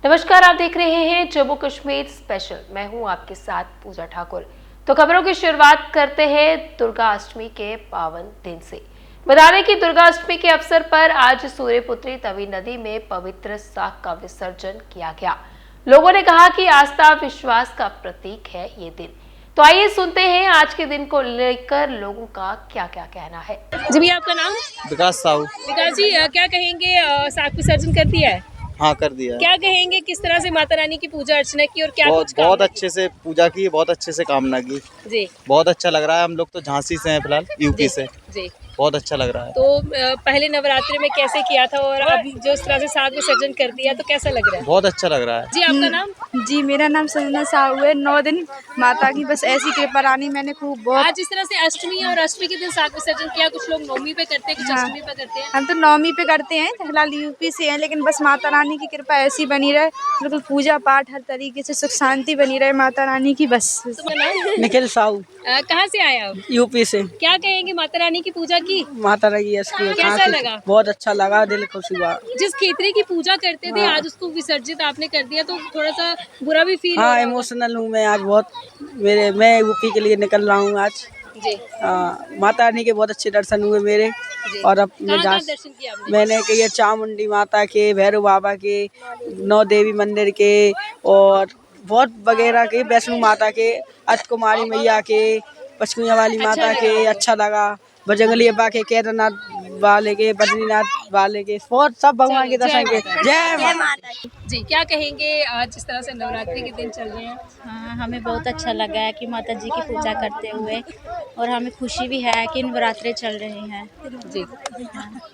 नमस्कार, आप देख रहे हैं जम्मू कश्मीर स्पेशल। मैं हूं आपके साथ पूजा ठाकुर। तो खबरों की शुरुआत करते हैं दुर्गा अष्टमी के पावन दिन से। बता दें कि दुर्गा अष्टमी के अवसर पर आज सूर्यपुत्री तवी नदी में पवित्र साग का विसर्जन किया गया। लोगों ने कहा कि आस्था विश्वास का प्रतीक है ये दिन। तो आइए सुनते हैं आज के दिन को लेकर लोगों का क्या क्या कहना है। जी भैया, आपका नाम? विकास साहू। विकास जी, क्या कहेंगे, साग विसर्जन कर दिया है? हाँ, कर दिया है। क्या कहेंगे, किस तरह से माता रानी की पूजा अर्चना की और क्या कुछ बहुत अच्छे से पूजा की, बहुत अच्छे से कामना की। जी, बहुत अच्छा लग रहा है। हम लोग तो झांसी से हैं फिलहाल, यूपी से। जी। बहुत अच्छा लग रहा है। तो पहले नवरात्रि में कैसे किया था और अब जो इस तरह से साग विसर्जन कर दिया तो कैसा लग रहा है? बहुत अच्छा लग रहा है। जी, आपका नाम? जी, मेरा नाम संजना साहू है। 9 दिन माता की बस ऐसी कृपा रानी, मैंने खूब बहुत। आज इस तरह से अष्टमी और अष्टमी के दिन साग विसर्जन किया। कुछ लोग नवमी पे करते हैं, कुछ हाँ। अष्टमी पे करते हैं। हम तो 9वीं पे करते हैं, फिलहाल यूपी से हैं, लेकिन बस माता रानी की कृपा ऐसी बनी रहे, बिल्कुल पूजा पाठ हर तरीके से सुख शांति बनी रहे माता रानी की बस। तुम्हारा नाम? निखिल साहू, कहाँ से आए आप? यूपी से। क्या कहेंगे, माता रानी की पूजा की? माता रही है इसकी। कैसा लगा? बहुत अच्छा लगा, दिल खुश हुआ। जिस खेतरी की पूजा करते थे आज उसको विसर्जित आपने कर दिया तो थोड़ा सा बुरा भी फील हो हाँ, रहा होगा। इमोशनल हूँ मैं आज बहुत। मैं यूपी के लिए निकल रहा हूँ आज। जी। माता रानी के बहुत अच्छे दर्शन हुए मेरे। जी। और अब मैं कहाँ दर्शन किया आपने? मैंने किए चामुंडी माता के, भैरव बाबा के, 9 देवी मंदिर के और बहुत वगैरह के, वैष्णो माता के, अष्टकुमारी मैया के, पचकुनिया वाली माता के। अच्छा लगा। बजरंगबली अब्बा के, केदारनाथ वाले के, बद्रीनाथ वाले के, बहुत सब भगवान के दर्शन के। जय माता दी। जी, क्या कहेंगे, आज इस तरह से नवरात्रि के दिन चल रहे हैं? हाँ, हमें बहुत अच्छा लगा है कि माता जी की पूजा करते हुए, और हमें खुशी भी है कि नवरात्रे चल रहे हैं। जी।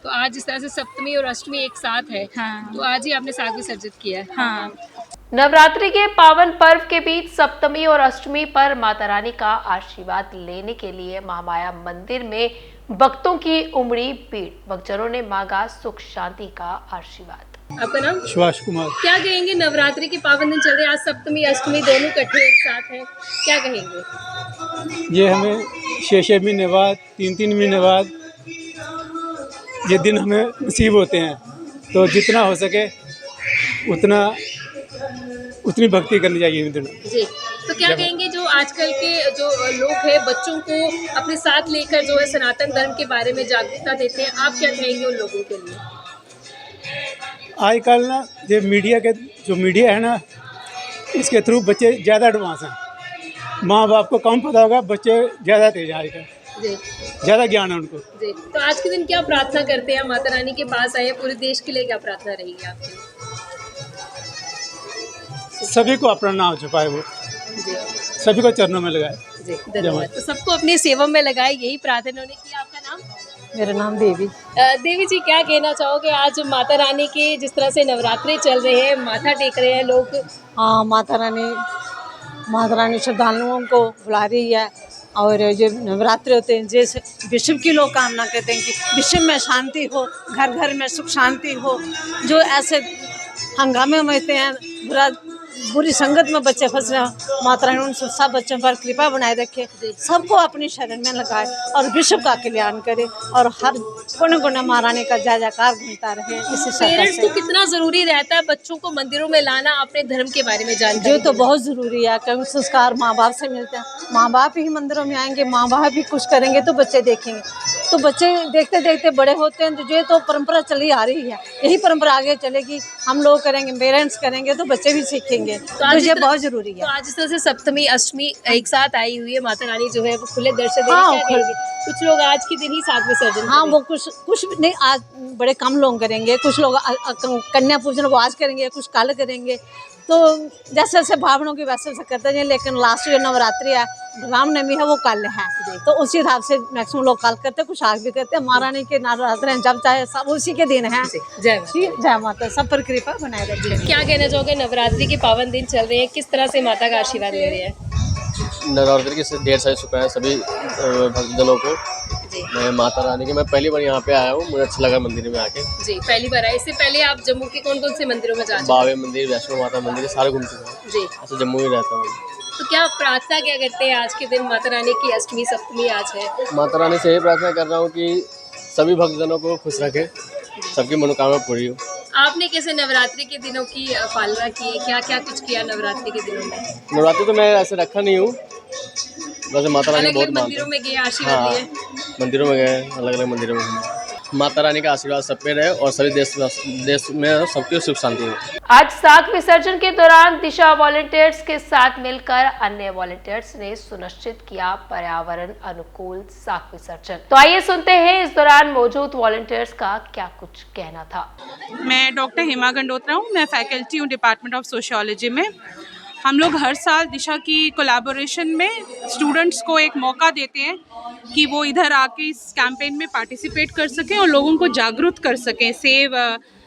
तो आज इस तरह से सप्तमी और अष्टमी एक साथ है। हाँ। तो आज ही आपने साग विसर्जित किया है। हाँ। नवरात्रि के पावन पर्व के बीच सप्तमी और अष्टमी पर माता रानी का आशीर्वाद लेने के लिए महामाया मंदिर में भक्तों की उमड़ी भीड़। भक्तजनों ने मांगा सुख शांति का आशीर्वाद। आपका नाम? सुभाष कुमार। क्या कहेंगे, नवरात्रि के पावन दिन चल रहे हैं, आज सप्तमी अष्टमी दोनों इकट्ठे एक साथ हैं, क्या कहेंगे? ये हमें 6 महीने बाद, 3 महीने बाद ये दिन हमें नसीब होते हैं। तो जितना हो सके उतनी भक्ति करनी चाहिए इन दिनों। जी। तो क्या कहेंगे, जो आजकल के जो लोग हैं बच्चों को अपने साथ लेकर जो है सनातन धर्म के बारे में जागरूकता देते हैं, आप क्या कहेंगे उन लोगों के लिए? आजकल ना जो मीडिया है ना, इसके थ्रू बच्चे ज़्यादा एडवांस हैं। माँ बाप को कम पता होगा, बच्चे ज़्यादा तेज हैं आजकल। जी। ज़्यादा ज्ञान है उनको। जी। तो आज के दिन क्या प्रार्थना करते हैं? माता रानी के पास आए, पूरे देश के लिए क्या प्रार्थना रहेगी आपकी? सभी को अपना नाम छुपाए, वो जी। सभी को चरणों में लगाए। जी, धन्यवाद। तो सबको अपनी सेवा में लगाए, यही प्रार्थना उन्होंने की। आपका नाम? मेरा नाम देवी। देवी जी, क्या कहना चाहोगे, आज माता रानी के जिस तरह से नवरात्रे चल रहे हैं, माथा टेक रहे हैं लोग? हाँ, माता रानी श्रद्धालुओं को बुला रही है। और जो नवरात्रि होते हैं, जैसे विश्व की लोग कामना करते हैं कि विश्व में शांति हो, घर घर में सुख शांति हो। जो ऐसे हंगामे मचते हैं, बुरी संगत में बच्चे फंस रहे हैं, माता रानी उन सब बच्चों पर कृपा बनाए रखे, सबको अपनी शरण में लगाए और विश्व का कल्याण करे और हर कोने कोने महारानी का जय जयकार घूमता रहे। इसी पेरेंट्स को कितना जरूरी रहता है बच्चों को मंदिरों में लाना, अपने धर्म के बारे में जानकारी? जो तो बहुत ज़रूरी है, क्योंकि संस्कार माँ बाप से मिलते हैं। माँ बाप ही मंदिरों में आएंगे, माँ बाप भी कुछ करेंगे तो बच्चे देखेंगे, तो बच्चे देखते देखते बड़े होते हैं। तो ये तो परंपरा चली आ रही है, यही परंपरा आगे चलेगी। हम लोग करेंगे, पेरेंट्स करेंगे तो बच्चे भी सीखेंगे। तो ये बहुत जरूरी है। तो आज इस तरह से सप्तमी अष्टमी एक साथ आई हुई है, माता रानी जो है वो खुले दर्शन दे रही हाँ, है। क्या कहेंगे? कुछ लोग आज के दिन ही साग विसर्जन हाँ, करेंगे। वो कुछ नहीं, आज बड़े कम लोग करेंगे। कुछ लोग कन्या पूजन वो आज करेंगे, कुछ कल करेंगे। तो जैसे जैसे भावनों की वैसे वैसे करते हैं, लेकिन लास्ट जो नवरात्रि है, रामनवमी है, वो कल है। तो उसी हिसाब से मैक्सिमम लोग कल करते हैं, कुछ आज भी करते हैं। महारानी के नवरात्रि हैं, जब चाहे सब उसी के दिन है। जय माता, सब पर कृपा बनाए रखिए। क्या कहना चाहोगे, नवरात्रि के पावन दिन चल रहे हैं, किस तरह से माता का आशीर्वाद ले रहे हैं? नवरात्रि की ढेर सारी शुभकामनाएं सभी भक्तजनों को। मैं माता रानी के, मैं पहली बार यहाँ पे आया हूँ, मुझे अच्छा लगा मंदिर में आके। जी, पहली बार आए। इससे पहले आप जम्मू के कौन कौन से मंदिरों में जा चुके हैं? बावे मंदिर, वैष्णो माता मंदिर, सारे घूम चुका हूँ। जी। अच्छा, जम्मू में रहता हूँ। तो क्या प्रार्थना क्या करते हैं आज के दिन? माता रानी की अष्टमी सप्तमी आज है। माता रानी से यही प्रार्थना कर रहा हूँ कि सभी भक्तजनों को खुश रखे, सबकी मनोकामना पूरी हो। आपने कैसे नवरात्रि के दिनों की पालना की, क्या क्या कुछ किया नवरात्रि के दिनों में? नवरात्रि तो मैं ऐसे रखा नहीं हूँ, वैसे माता रानी अलग बहुत अलग मानते मंदिरों हैं। में गए, आशीर्वाद हाँ, लिए? मंदिरों में गए, अलग अलग मंदिरों में घूमे। माता रानी का आशीर्वाद सब पे रहे और सभी देश में सबकी सुख शांति हो। आज साख विसर्जन के दौरान दिशा वॉलंटियर्स के साथ मिलकर अन्य वॉलंटियर्स ने सुनिश्चित किया पर्यावरण अनुकूल साख विसर्जन। तो आइए सुनते हैं इस दौरान मौजूद वॉलंटियर्स का क्या कुछ कहना था। मैं डॉक्टर हेमा गंडोत्रा हूँ, मैं फैकल्टी हूँ डिपार्टमेंट ऑफ सोशियोलॉजी में। हम लोग हर साल दिशा की कोलैबोरेशन में स्टूडेंट्स को एक मौका देते हैं कि वो इधर आके इस कैंपेन में पार्टिसिपेट कर सकें और लोगों को जागरूक कर सकें सेव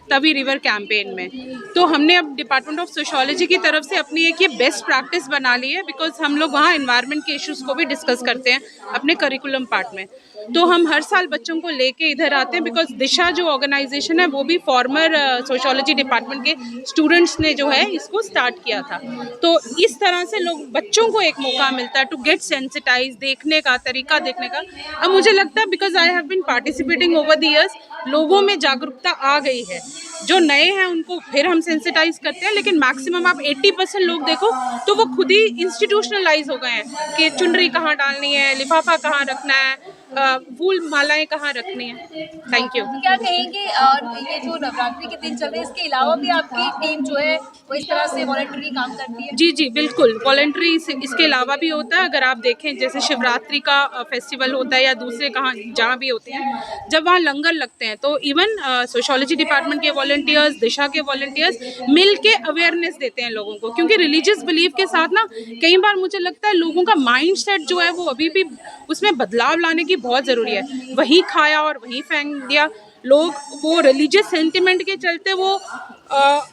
तवी रिवर कैंपेन में। तो हमने अब डिपार्टमेंट ऑफ सोशियोलॉजी की तरफ से अपनी एक ये बेस्ट प्रैक्टिस बना ली है, बिकॉज हम लोग वहाँ एनवायरनमेंट के इश्यूज़ को भी डिस्कस करते हैं अपने करिकुलम पार्ट में। तो हम हर साल बच्चों को लेके इधर आते हैं, बिकॉज दिशा जो ऑर्गेनाइजेशन है वो भी फॉर्मर सोशियोलॉजी डिपार्टमेंट के स्टूडेंट्स ने जो है इसको स्टार्ट किया था। तो इस तरह से लोग बच्चों को एक मौका मिलता है टू गेट सेंसिटाइज, देखने का तरीका देखने का। अब मुझे लगता है because I have been participating over the years, लोगों में जागरूकता आ गई है। जो नए हैं उनको फिर हम सेंसिटाइज करते हैं, लेकिन मैक्सिमम आप 80% लोग देखो तो वो खुद ही इंस्टीट्यूशनलाइज हो गए हैं कि चुनरी कहाँ डालनी है, लिफाफा कहाँ रखना है, फूल मालाएं कहाँ रखनी है। Thank you. क्या कहेंगे ये जो नवरात्रि के दिन चल रहे हैं, इसके अलावा भी आपकी टीम जो है वो इस तरह से वॉलंटरी काम करती है? जी जी बिल्कुल, वॉलंटरी इसके अलावा भी होता है। अगर आप देखें जैसे शिवरात्रि का फेस्टिवल होता है या दूसरे कहाँ जहाँ भी होते हैं, जब वहाँ लंगर लगते हैं तो इवन सोशियोलॉजी डिपार्टमेंट के वॉलंटियर्स, दिशा के वॉलंटियर्स मिल के अवेयरनेस देते हैं लोगों को, क्योंकि रिलीजियस बिलीफ के साथ ना कई बार मुझे लगता है लोगों का माइंड सेट जो है वो अभी भी उसमें बदलाव लाने की बहुत ज़रूरी है। वहीं खाया और वहीं फेंक दिया लोग, वो रिलीजियस सेंटिमेंट के चलते वो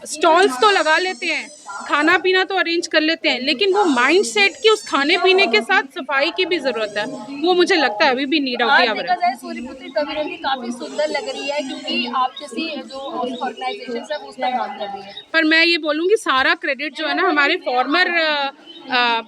स्टॉल्स तो लगा लेते हैं, खाना पीना तो अरेंज कर लेते हैं, लेकिन वो माइंड सेट की उस खाने पीने के साथ सफाई की भी ज़रूरत है। वो मुझे लगता है अभी भी नीड ऑफ द आवर है। सूर्यपुत्री तवी रंगी काफी सुंदर लग रही है, क्योंकि आप जैसी जो ऑर्गेनाइजेशन है वो उस पर काम कर रही है। पर मैं ये बोलूँगी सारा क्रेडिट जो है ना हमारे फॉर्मर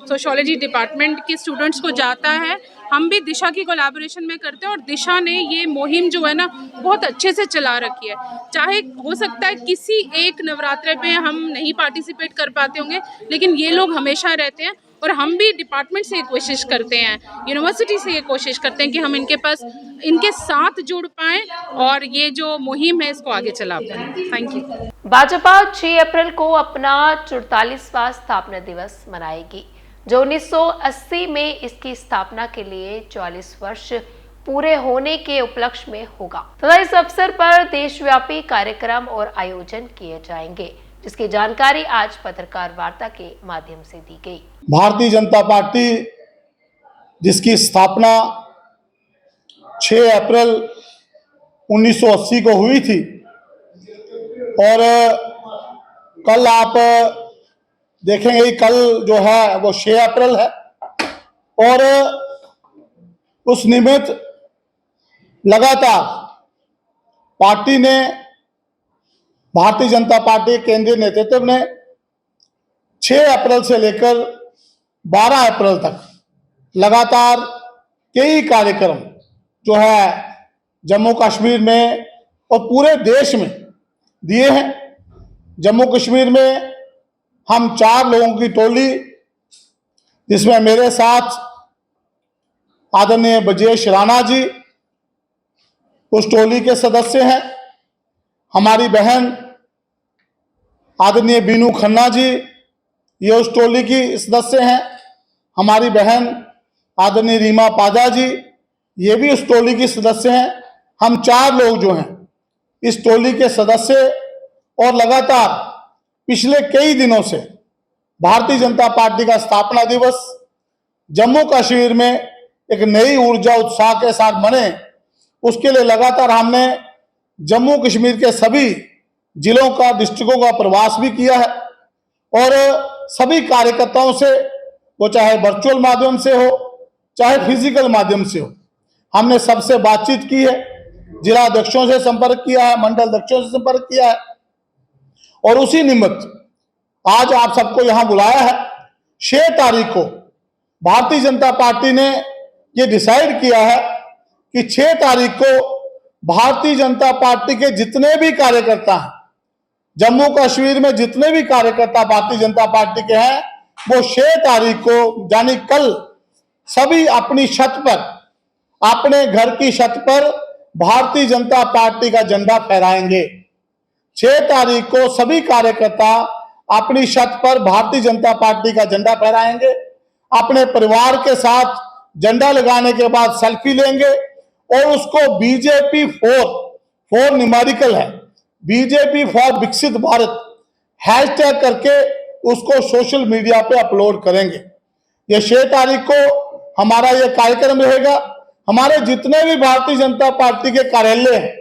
सोशियोलॉजी डिपार्टमेंट के स्टूडेंट्स को जाता है। हम भी दिशा की कोलैबोरेशन में करते हैं और दिशा ने ये मुहिम जो है ना बहुत अच्छे से चला रखी है। चाहे हो सकता है किसी एक नवरात्रे पे हम नहीं पार्टिसिपेट कर पाते होंगे, लेकिन ये लोग हमेशा रहते हैं और हम भी डिपार्टमेंट से ये कोशिश करते हैं, यूनिवर्सिटी से ये कोशिश करते हैं कि हम इनके साथ जुड़ पाएँ और ये जो मुहिम है इसको आगे चला पाएँ। Thank you. भाजपा 6 अप्रैल को अपना 44वां स्थापना दिवस मनाएगी, जो 1980 में इसकी स्थापना के लिए 44 वर्ष पूरे होने के उपलक्ष्य में होगा तथा इस अवसर पर देशव्यापी कार्यक्रम और आयोजन किए जाएंगे, जिसकी जानकारी आज पत्रकार वार्ता के माध्यम से दी गई। भारतीय जनता पार्टी जिसकी स्थापना 6 अप्रैल 1980 को हुई थी और कल आप देखेंगे कल जो है वो 6 अप्रैल है और उस निमित्त लगातार पार्टी ने, भारतीय जनता पार्टी केंद्रीय नेतृत्व ने 6 अप्रैल से लेकर 12 अप्रैल तक लगातार कई कार्यक्रम जो है जम्मू कश्मीर में और पूरे देश में दिए हैं। जम्मू कश्मीर में हम 4 लोगों की टोली, जिसमें मेरे साथ आदरणीय ब्रजेश राणा जी उस टोली के सदस्य हैं, हमारी बहन आदरणीय बीनू खन्ना जी ये उस टोली की सदस्य हैं, हमारी बहन आदरणीय रीमा पाजा जी ये भी उस टोली की सदस्य हैं। हम 4 लोग जो हैं इस टोली के सदस्य और लगातार पिछले कई दिनों से भारतीय जनता पार्टी का स्थापना दिवस जम्मू कश्मीर में एक नई ऊर्जा उत्साह के साथ मने, उसके लिए लगातार हमने जम्मू कश्मीर के सभी जिलों का, डिस्ट्रिक्टों का प्रवास भी किया है और सभी कार्यकर्ताओं से, वो चाहे वर्चुअल माध्यम से हो चाहे फिजिकल माध्यम से हो, हमने सबसे बातचीत की है, जिला अध्यक्षों से संपर्क किया है, मंडल अध्यक्षों से संपर्क किया है और उसी निमित्त आज आप सबको यहां बुलाया है। 6 तारीख को भारतीय जनता पार्टी ने ये डिसाइड किया है कि 6 तारीख को भारतीय जनता पार्टी के जितने भी कार्यकर्ता हैं जम्मू कश्मीर में जितने भी कार्यकर्ता भारतीय जनता पार्टी के हैं वो 6 तारीख को यानी कल सभी अपनी छत पर, अपने घर की छत पर भारतीय जनता पार्टी का झंडा फहराएंगे। 6 तारीख को सभी कार्यकर्ता अपनी छत पर भारतीय जनता पार्टी का झंडा फहराएंगे। अपने परिवार के साथ झंडा लगाने के बाद सेल्फी लेंगे और उसको बीजेपी फोर न्यूमेरिकल है, बीजेपी फॉर विकसित भारत हैशटैग करके उसको सोशल मीडिया पे अपलोड करेंगे। ये 6 तारीख को हमारा ये कार्यक्रम रहेगा। हमारे जितने भी भारतीय जनता पार्टी के कार्यालय हैं,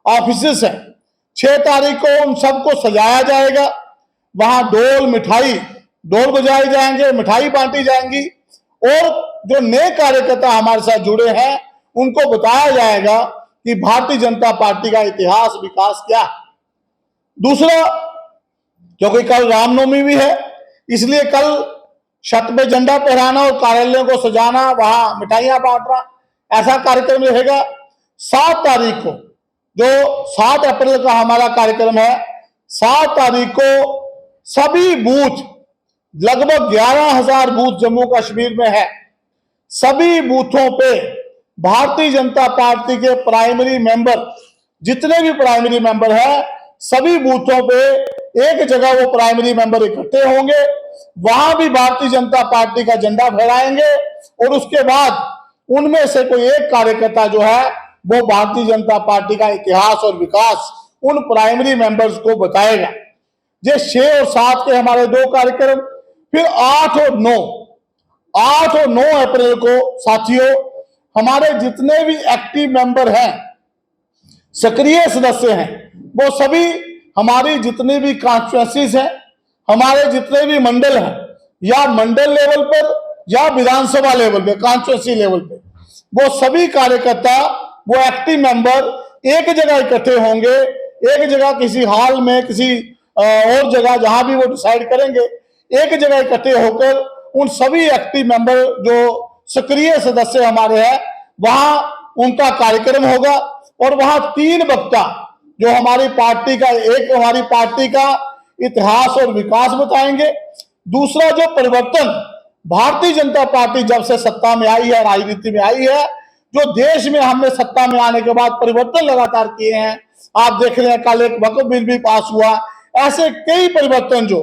ऑफिसेस हैं, 6 तारीख को उन सबको सजाया जाएगा। वहां ढोल बजाए जाएंगे, मिठाई बांटी जाएंगी और जो नए कार्यकर्ता हमारे साथ जुड़े हैं उनको बताया जाएगा कि भारतीय जनता पार्टी का इतिहास विकास क्या है। दूसरा, क्योंकि कल रामनवमी भी है, इसलिए कल छत पे झंडा फहराना और कार्यालयों को सजाना, वहां मिठाइयां बांटना, ऐसा कार्यक्रम रहेगा। 7 तारीख को, जो 7 अप्रैल का हमारा कार्यक्रम है, 7 तारीख को सभी बूथ, लगभग 11,000 बूथ जम्मू कश्मीर में है, सभी बूथों पे भारतीय जनता पार्टी के प्राइमरी मेंबर, जितने भी प्राइमरी मेंबर है, सभी बूथों पे एक जगह वो प्राइमरी मेंबर इकट्ठे होंगे। वहां भी भारतीय जनता पार्टी का झंडा फहराएंगे और उसके बाद उनमें से कोई एक कार्यकर्ता जो है वो भारतीय जनता पार्टी का इतिहास और विकास उन प्राइमरी मेंबर्स को बताएगा। ये 6 और 7 के हमारे 2 कार्यक्रम। फिर 8 और 9 अप्रैल को साथियों, हमारे जितने भी एक्टिव मेंबर हैं, सक्रिय सदस्य हैं, वो सभी हमारी जितनी भी कॉन्स्टिट्यूएंसीज हैं, हमारे जितने भी मंडल हैं, या मंडल लेवल पर या विधानसभा लेवल पे, कॉन्स्टिट्यूएंसी लेवल पे, वो सभी कार्यकर्ता, वो एक्टिव मेंबर एक जगह इकट्ठे होंगे। एक जगह किसी हॉल में, किसी और जगह जहां भी वो डिसाइड करेंगे, एक जगह इकट्ठे होकर उन सभी एक्टिव मेंबर जो सक्रिय सदस्य हमारे हैं, वहां उनका कार्यक्रम होगा। और वहां 3 वक्ता जो हमारी पार्टी का, एक हमारी पार्टी का इतिहास और विकास बताएंगे, दूसरा जो परिवर्तन भारतीय जनता पार्टी जब से सत्ता में आई है, राजनीति में आई है, जो देश में हमने सत्ता में आने के बाद परिवर्तन लगातार किए हैं। आप देख रहे हैं कल एक वक्फ बिल भी पास हुआ। ऐसे कई परिवर्तन जो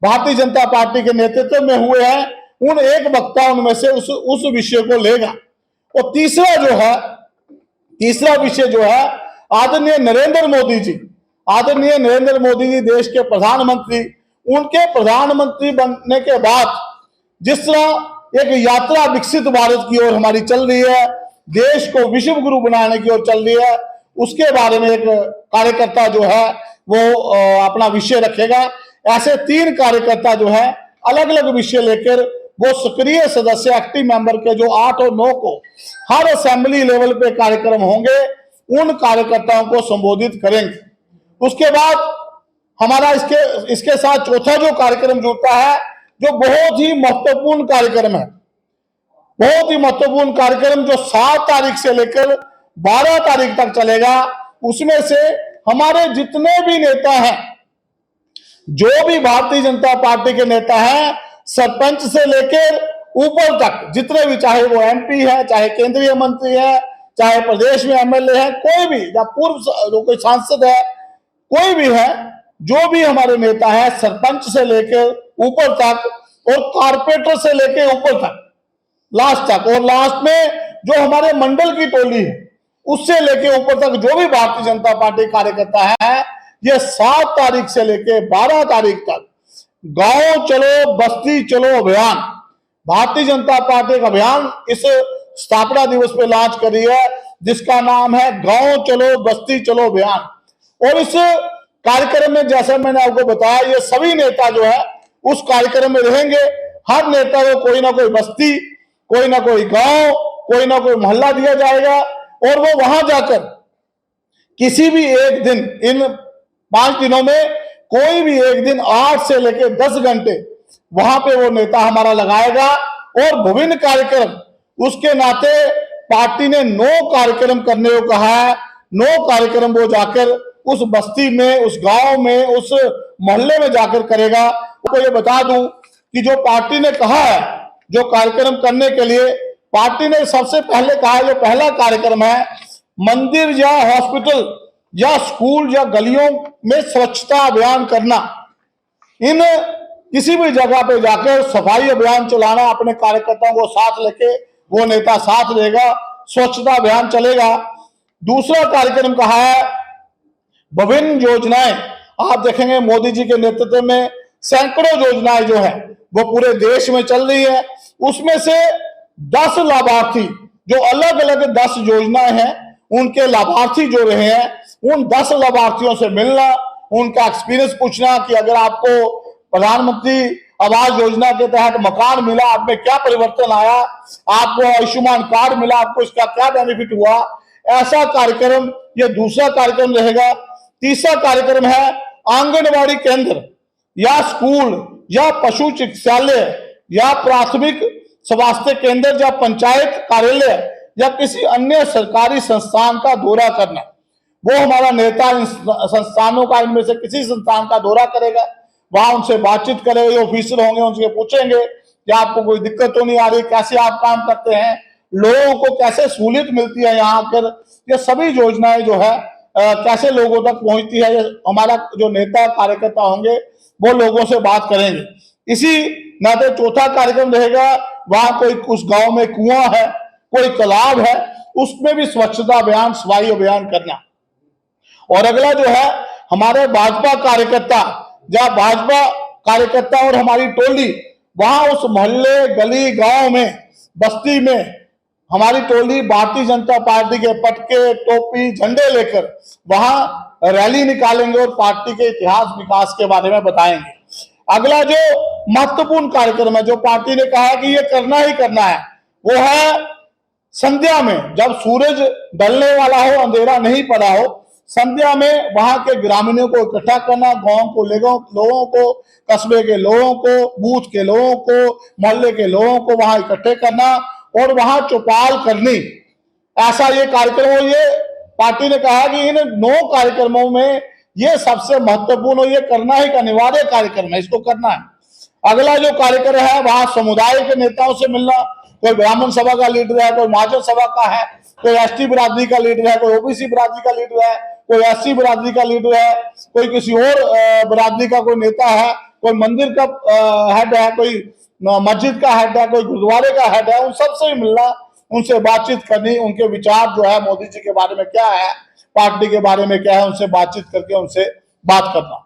भारतीय जनता पार्टी के नेतृत्व में हुए हैं, उन एक वक्ता उनमें से उस विषय को लेगा। और तीसरा विषय जो है आदरणीय नरेंद्र मोदी जी देश के प्रधानमंत्री, उनके प्रधानमंत्री बनने के बाद जिस तरह एक यात्रा विकसित भारत की ओर हमारी चल रही है, देश को विश्व गुरु बनाने की ओर चल रही है, उसके बारे में एक कार्यकर्ता जो है वो अपना विषय रखेगा। ऐसे 3 कार्यकर्ता जो है अलग अलग विषय लेकर वो सक्रिय सदस्य, एक्टिव मेंबर के जो 8 और 9 को हर असेंबली लेवल पे कार्यक्रम होंगे, उन कार्यकर्ताओं को संबोधित करेंगे। उसके बाद हमारा इसके साथ चौथा जो कार्यक्रम जुड़ता है, जो बहुत ही महत्वपूर्ण कार्यक्रम है, बहुत ही महत्वपूर्ण कार्यक्रम जो 7 तारीख से लेकर 12 तारीख तक चलेगा। उसमें से हमारे जितने भी नेता हैं, जो भी भारतीय जनता पार्टी के नेता हैं, सरपंच से लेकर ऊपर तक जितने भी, चाहे वो एमपी है, चाहे केंद्रीय मंत्री है, चाहे प्रदेश में एमएलए है, कोई भी, या पूर्व कोई सांसद है, कोई भी है, जो भी हमारे नेता है, सरपंच से लेकर ऊपर तक और कारपोरेटर से लेकर ऊपर तक, लास्ट तक, और लास्ट में जो हमारे मंडल की टोली है उससे लेकर ऊपर तक जो भी भारतीय जनता पार्टी कार्यकर्ता है, ये 7 तारीख से लेकर 12 तारीख तक गांव चलो बस्ती चलो अभियान, भारतीय जनता पार्टी का अभियान इस स्थापना दिवस पे लॉन्च करी है, जिसका नाम है गांव चलो बस्ती चलो अभियान। और इस कार्यक्रम में जैसा मैंने आपको बताया, ये सभी नेता जो है उस कार्यक्रम में रहेंगे। हर नेता को कोई ना कोई बस्ती, कोई ना कोई गांव, कोई ना कोई मोहल्ला दिया जाएगा और वो वहां जाकर किसी भी एक दिन, इन 5 दिनों में कोई भी एक दिन 8 से लेकर 10 घंटे वहां पे वो नेता हमारा लगाएगा और विभिन्न कार्यक्रम, उसके नाते पार्टी ने 9 कार्यक्रम करने को कहा है। 9 कार्यक्रम वो जाकर उस बस्ती में, उस गांव में, उस मोहल्ले में जाकर करेगा। तो ये बता दूं कि जो पार्टी ने कहा है जो कार्यक्रम करने के लिए, पार्टी ने सबसे पहले कहा है, जो पहला कार्यक्रम है, मंदिर या हॉस्पिटल या स्कूल या गलियों में स्वच्छता अभियान करना। इन किसी भी जगह पे जाकर सफाई अभियान चलाना, अपने कार्यकर्ताओं को साथ लेके, वो नेता साथ लेगा, स्वच्छता अभियान चलेगा। दूसरा कार्यक्रम कहा है विभिन्न योजनाएं, आप देखेंगे मोदी जी के नेतृत्व में सैकड़ों योजनाएं जो है वो पूरे देश में चल रही है। उसमें से 10 लाभार्थी, जो अलग अलग 10 योजनाएं हैं, उनके लाभार्थी जो रहे हैं, उन 10 लाभार्थियों से मिलना, उनका एक्सपीरियंस पूछना कि अगर आपको प्रधानमंत्री आवास योजना के तहत मकान मिला, आप में क्या परिवर्तन आया, आपको आयुष्मान कार्ड मिला, आपको इसका क्या बेनिफिट हुआ। ऐसा कार्यक्रम ये दूसरा कार्यक्रम रहेगा। तीसरा कार्यक्रम है आंगनबाड़ी केंद्र या स्कूल या पशु चिकित्सालय या प्राथमिक स्वास्थ्य केंद्र या पंचायत कार्यालय या किसी अन्य सरकारी संस्थान का दौरा करना। वो हमारा नेता इन संस्थानों का, इनमें से किसी संस्थान का दौरा करेगा, वहां उनसे बातचीत करेगा, ऑफिसर होंगे उनसे पूछेंगे कि आपको कोई दिक्कत तो नहीं आ रही, कैसे आप काम करते हैं, लोगों को कैसे सहूलियत मिलती है यहाँ आकर, ये सभी योजनाएं जो है कैसे लोगों तक पहुंचती है, हमारा जो नेता कार्यकर्ता होंगे वो लोगों से बात करेंगे। इसी नाते चौथा कार्यक्रम रहेगा, वहां कोई उस गांव में कुआं है, कोई तालाब है, उसमें भी स्वच्छता अभियान, सफाई अभियान करना। और अगला जो है हमारे भाजपा कार्यकर्ता या भाजपा कार्यकर्ता और हमारी टोली, वहां उस मोहल्ले, गली, गांव में, बस्ती में हमारी टोली भारतीय जनता पार्टी के पटके, टोपी, झंडे लेकर वहां रैली निकालेंगे और पार्टी के इतिहास, विकास के बारे में बताएंगे। अगला जो महत्वपूर्ण कार्यक्रम है, जो पार्टी ने कहा है कि ये करना ही करना है, वो है संध्या में, जब सूरज ढलने वाला हो, अंधेरा नहीं पड़ा हो, संध्या में वहां के ग्रामीणों को इकट्ठा करना, गांव को, लोगों को, कस्बे के लोगों को, बूथ के लोगों को, मोहल्ले के लोगों को वहां इकट्ठे करना और वहां चौपाल करनी। ऐसा ये कार्यक्रम हो, ये पार्टी ने कहा कि इन 9 कार्यक्रमों में ये सबसे महत्वपूर्ण और ये करना ही का अनिवार्य कार्यक्रम है, इसको करना है। अगला जो कार्यक्रम है वहां समुदाय के नेताओं से मिलना, कोई ब्राह्मण सभा का लीडर है, कोई महाजन सभा का है, कोई एसटी बिरादरी का लीडर है, कोई ओबीसी बिरादरी का लीडर है, कोई एससी बिरादरी का लीडर है, कोई किसी और बिरादरी का कोई नेता है, कोई मंदिर का हेड है, कोई मस्जिद का हेड है, कोई गुरुद्वारे का हेड है, उन सबसे मिलना, उनसे बातचीत करनी, उनके विचार जो है मोदी जी के बारे में क्या है, पार्टी के बारे में क्या है, उनसे बातचीत करके उनसे बात करना।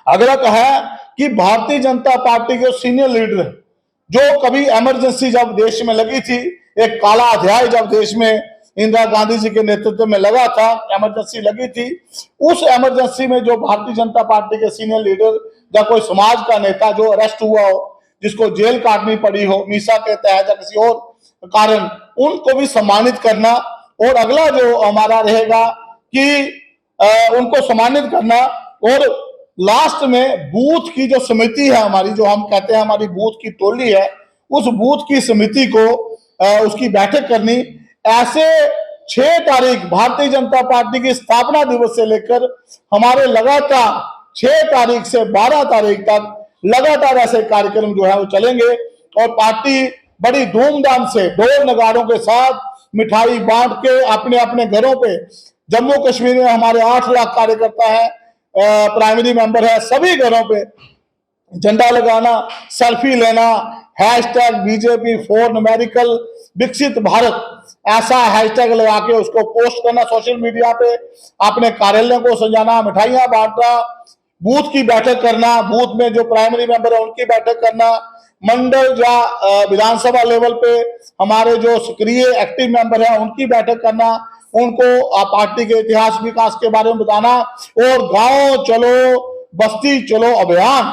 अगला कहा कि भारतीय जनता पार्टी के सीनियर लीडर, जो कभी इमरजेंसी जब देश में लगी थी, एक काला अध्याय जब देश में इंदिरा गांधी जी के नेतृत्व में लगा था, इमरजेंसी लगी थी, उस इमरजेंसी में जो भारतीय जनता पार्टी के सीनियर लीडर या कोई समाज का नेता जो अरेस्ट हुआ हो, जिसको जेल काटनी पड़ी हो मीसा के तहत या किसी और कारण, उनको भी सम्मानित करना। और अगला जो हमारा रहेगा कि उनको सम्मानित करना। और लास्ट में बूथ की जो समिति है हमारी, जो हम कहते हैं हमारी बूथ की टोली है, उस बूथ की समिति को उसकी बैठक करनी। ऐसे 6 तारीख भारतीय जनता पार्टी की स्थापना दिवस से लेकर हमारे लगातार 6 तारीख से 12 तारीख तक लगातार ऐसे कार्यक्रम जो है वो चलेंगे। और पार्टी बड़ी धूमधाम से ढोल नगारों के साथ मिठाई बांट के अपने अपने घरों पे, जम्मू कश्मीर में हमारे 8 लाख कार्यकर्ता है, प्राइमरी मेंबर है, सभी घरों पे झंडा लगाना, सेल्फी लेना, हैशटैग बीजेपी फॉर न्यूमेरिकल विकसित भारत, ऐसा हैशटैग लगा के उसको पोस्ट करना सोशल मीडिया पे, अपने कार्यालयों को सजाना, मिठाइयां बांटना, बूथ की बैठक करना, बूथ में जो प्राइमरी मेंबर है उनकी बैठक करना, मंडल या विधानसभा लेवल पे हमारे जो सक्रिय एक्टिव मेंबर हैं उनकी बैठक करना, उनको पार्टी के इतिहास विकास के बारे में बताना। और गांव चलो बस्ती चलो अभियान,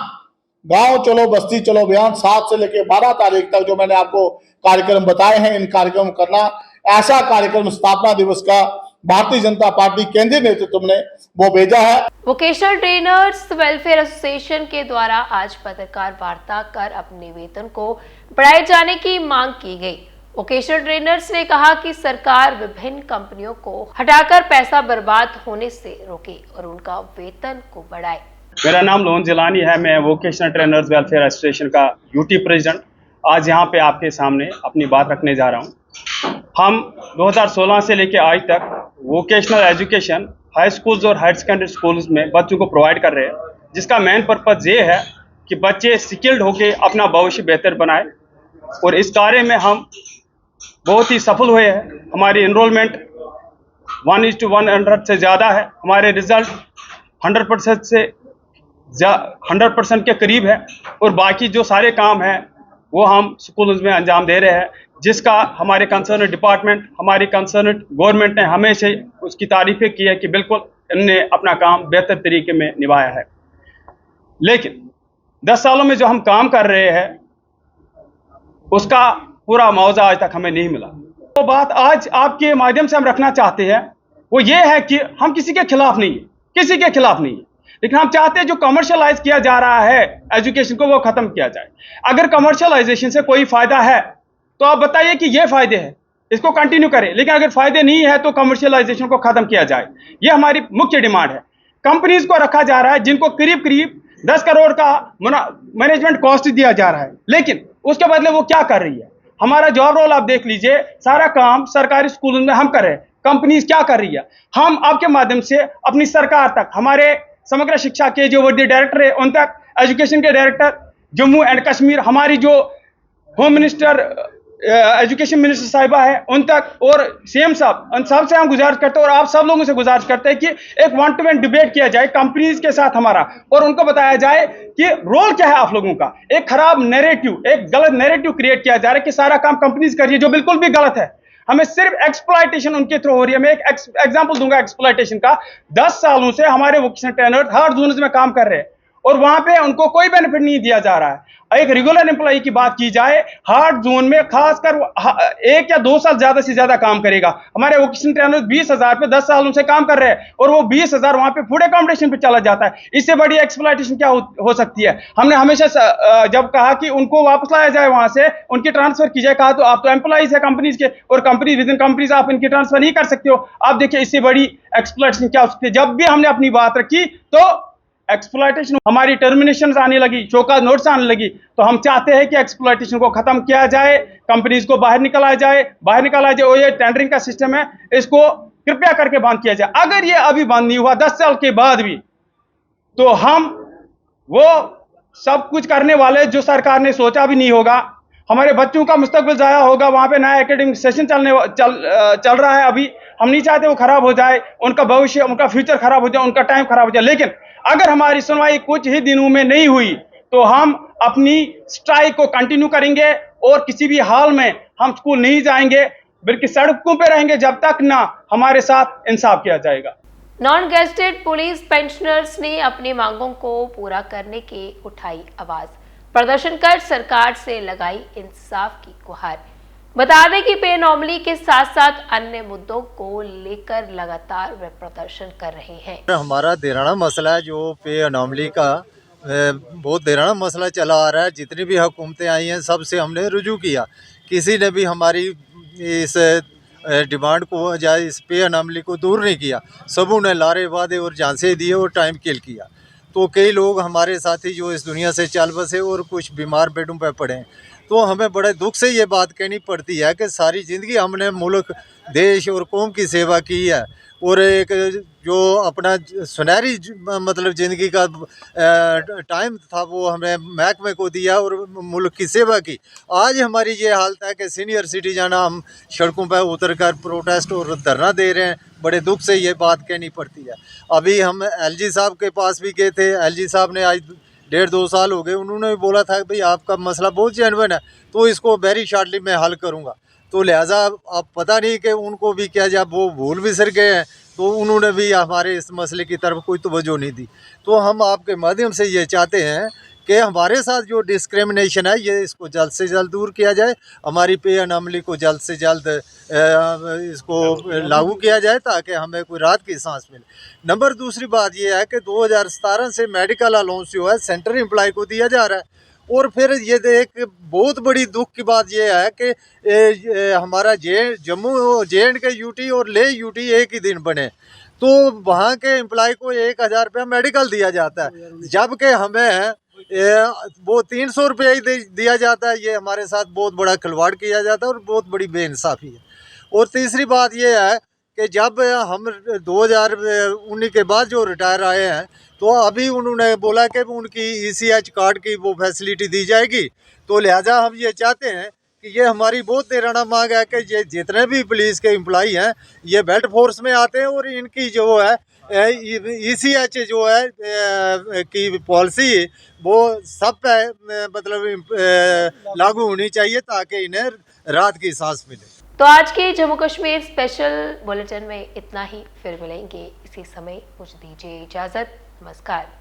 गांव चलो बस्ती चलो अभियान 7 से लेकर 12 तारीख तक जो मैंने आपको कार्यक्रम बताए हैं, इन कार्यक्रम करना। ऐसा कार्यक्रम स्थापना दिवस का भारतीय जनता पार्टी केंद्रीय नेतृत्व ने वो भेजा है। वोकेशनल ट्रेनर्स वेलफेयर एसोसिएशन के द्वारा आज पत्रकार वार्ता कर अपने वेतन को बढ़ाए जाने की मांग की गई। वोकेशनल ट्रेनर्स ने कहा कि सरकार विभिन्न कंपनियों को हटाकर पैसा बर्बाद होने से रोके और उनका वेतन को बढ़ाए। मेरा नाम लोन जिलानी है। मैं वोकेशनल ट्रेनर्स वेलफेयर एसोसिएशन का यूटी प्रेसिडेंट आज यहाँ पे आपके सामने अपनी बात रखने जा रहा हूँ। हम 2016 से लेकर आज तक वोकेशनल एजुकेशन हाई स्कूल्स और हायर सेकेंडरी स्कूल्स में बच्चों को प्रोवाइड कर रहे हैं, जिसका मेन पर्पज़ ये है कि बच्चे स्किल्ड होकर अपना भविष्य बेहतर बनाए और इस कार्य में हम बहुत ही सफल हुए हैं। हमारी इनरोलमेंट 1:100 से ज़्यादा है। हमारे रिजल्ट 100% से 100% के करीब है और बाकी जो सारे काम हैं वो हम स्कूल्स में अंजाम दे रहे हैं, जिसका हमारे कंसर्न डिपार्टमेंट, हमारी कंसर्न गवर्नमेंट ने हमेशा उसकी तारीफें की है कि बिल्कुल इनने अपना काम बेहतर तरीके में निभाया है। लेकिन 10 सालों में जो हम काम कर रहे हैं उसका पूरा मुआवजा आज तक हमें नहीं मिला। वो बात आज आपके माध्यम से हम रखना चाहते हैं वो ये है कि हम किसी के खिलाफ नहीं है, किसी के खिलाफ नहीं है, लेकिन हम चाहते हैं जो कमर्शियलाइज किया जा रहा है एजुकेशन को वो खत्म किया जाए। अगर कमर्शियलाइजेशन से कोई फायदा है तो आप बताइए कि ये फायदे हैं, इसको कंटिन्यू करें, लेकिन अगर फायदे नहीं है तो कमर्शियलाइजेशन को खत्म किया जाए। ये हमारी मुख्य डिमांड है। कंपनीज को रखा जा रहा है जिनको करीब करीब 10 करोड़ का मैनेजमेंट कॉस्ट दिया जा रहा है, लेकिन उसके बदले वो क्या कर रही है। हमारा जॉब रोल आप देख लीजिए, सारा काम सरकारी स्कूलों में हम कर रहे हैं, कंपनीज क्या कर रही है। हम आपके माध्यम से अपनी सरकार तक, हमारे समग्र शिक्षा के जो वर्दी डायरेक्टर है उन तक, एजुकेशन के डायरेक्टर जम्मू एंड कश्मीर, हमारी जो होम मिनिस्टर एजुकेशन मिनिस्टर साहिबा है उन तक, और सीएम साहब, उन सब से हम गुजारिश करते हैं और आप सब लोगों से गुजारिश करते हैं कि एक 1-to-1 डिबेट किया जाए कंपनीज के साथ हमारा, और उनको बताया जाए कि रोल क्या है आप लोगों का। एक खराब नैरेटिव, एक गलत नैरेटिव क्रिएट किया जा रहा है कि सारा काम कंपनीज कर रही है, जो बिल्कुल भी गलत है। हमें सिर्फ एक्सप्लॉयटेशन उनके थ्रू हो रही है। मैं एक एग्जांपल दूंगा एक्सप्लॉयटेशन का। 10 सालों से हमारे वोकेशनल ट्रेनर्स हर जोन में काम कर रहे हैं और वहां पे उनको कोई बेनिफिट नहीं दिया जा रहा है। एक रेगुलर एम्प्लॉय की बात की जाए, हार्ड जोन में खासकर 1 या 2 साल ज्यादा से ज्यादा काम करेगा। हमारे वोकेशनल ट्रेनर्स 20,000 पे 10 सालों से काम कर रहे हैं और वो 20,000 वहां पे फूड अकोमोडेशन पे चला जाता है। इससे बड़ी एक्सप्लॉयटेशन क्या हो सकती है। हमने हमेशा जब कहा कि उनको वापस लाया जाए, वहां से उनकी ट्रांसफर की जाए, कहा तो आप तो एम्प्लॉइज है कंपनीज के और कंपनी विद इन कंपनीज आप इनकी ट्रांसफर नहीं कर सकते हो। आप देखिए इससे बड़ी एक्सप्लॉयटेशन क्या हो सकती है। जब भी हमने अपनी बात रखी तो एक्सप्लॉयटेशन, हमारी टर्मिनेशन आने लगी, शोकॉज नोटिस आने लगी। तो हम चाहते हैं कि एक्सप्लॉयटेशन को खत्म किया जाए, कंपनीज को बाहर निकाला जाए और ये टेंडरिंग का सिस्टम है इसको कृपया करके बंद किया जाए। अगर ये अभी बंद नहीं हुआ 10 साल के बाद भी, तो हम वो सब कुछ करने वाले जो सरकार ने सोचा भी नहीं होगा। हमारे बच्चों का मुस्तकबिल ज़ाया होगा। वहाँ पे नया एकेडमिक सेशन चल रहा है अभी। हम नहीं चाहते वो खराब हो जाए, उनका भविष्य, उनका फ्यूचर खराब हो जाए, उनका टाइम खराब हो जाए। लेकिन अगर हमारी सुनवाई कुछ ही दिनों में नहीं हुई तो हम अपनी स्ट्राइक को कंटिन्यू करेंगे और किसी भी हाल में हम स्कूल नहीं जाएंगे, बल्कि सड़कों पे रहेंगे जब तक ना हमारे साथ इंसाफ किया जाएगा। नॉन गेस्टेड पुलिस पेंशनर्स ने अपनी मांगों को पूरा करने की उठाई आवाज, प्रदर्शन कर सरकार से लगाई इंसाफ की गुहार। बता दें कि पे नॉर्मली के साथ साथ अन्य मुद्दों को लेकर लगातार वे प्रदर्शन कर रहे हैं। हमारा देराना मसला है, जो पे अनॉमली का बहुत देराना मसला चला आ रहा है। जितनी भी हुकूमतें आई हैं सबसे हमने रुजू किया, किसी ने भी हमारी इस डिमांड को या इस पे अनॉमली को दूर नहीं किया। सबों ने लारे वादे और झांसे दिए और टाइम किल किया। तो कई लोग हमारे साथी जो इस दुनिया से चल बसे और कुछ बीमार बेडों पर पड़े हैं। तो हमें बड़े दुख से ये बात कहनी पड़ती है कि सारी ज़िंदगी हमने मुल्क, देश और कौम की सेवा की है और एक जो अपना सुनहरी मतलब ज़िंदगी का टाइम था वो हमें महकमे को दिया और मुल्क की सेवा की। आज हमारी ये हालत है कि सीनियर सिटीजन हम सड़कों पर उतर कर प्रोटेस्ट और धरना दे रहे हैं। बड़े दुख से ये बात कहनी पड़ती है। अभी हम एलजी साहब के पास भी गए थे। एलजी साहब ने आज 1.5-2 साल हो गए, उन्होंने भी बोला था कि भाई आपका मसला बहुत जेन्युइन है तो इसको वेरी शॉर्टली मैं हल करूँगा। तो लिहाजा अब पता नहीं कि उनको भी क्या, जब वो भूल बिसर गए हैं तो उन्होंने भी हमारे इस मसले की तरफ कोई तवज्जो नहीं दी। तो हम आपके माध्यम से ये चाहते हैं कि हमारे साथ जो डिस्क्रिमिनेशन है ये इसको जल्द से जल्द दूर किया जाए। हमारी पे अनॉमली को जल्द से जल्द इसको लागू किया जाए ताकि हमें कोई राहत की सांस मिले। दूसरी बात ये है कि 2017 से मेडिकल अलाउंस जो है सेंट्रल एम्प्लॉय को दिया जा रहा है और फिर ये एक बहुत बड़ी दुख की बात ये है कि हमारा जम्मू JNK यूटी और ले यूटी एक ही दिन बने, तो वहाँ के एम्प्लॉय को 1000 रुपया मेडिकल दिया जाता है, जबकि हमें वो 300 रुपया ही दिया जाता है। ये हमारे साथ बहुत बड़ा खिलवाड़ किया जाता है और बहुत बड़ी बेइंसाफ़ी है। और तीसरी बात ये है कि जब हम 2019 के बाद जो रिटायर आए हैं, तो अभी उन्होंने बोला कि उनकी ECH कार्ड की वो फैसिलिटी दी जाएगी, तो लिहाजा हम ये चाहते हैं कि ये हमारी बहुत देराना मांग है कि ये जितने भी पुलिस के एम्प्लॉई हैं ये बेल्ट फोर्स में आते हैं और इनकी जो है ECH जो है की पॉलिसी वो सब पे मतलब लागू होनी चाहिए ताकि इन्हें रात की सांस मिले। तो आज के जम्मू कश्मीर स्पेशल बुलेटिन में इतना ही, फिर मिलेंगे इसी समय। मुझे दीजिए इजाजत, नमस्कार।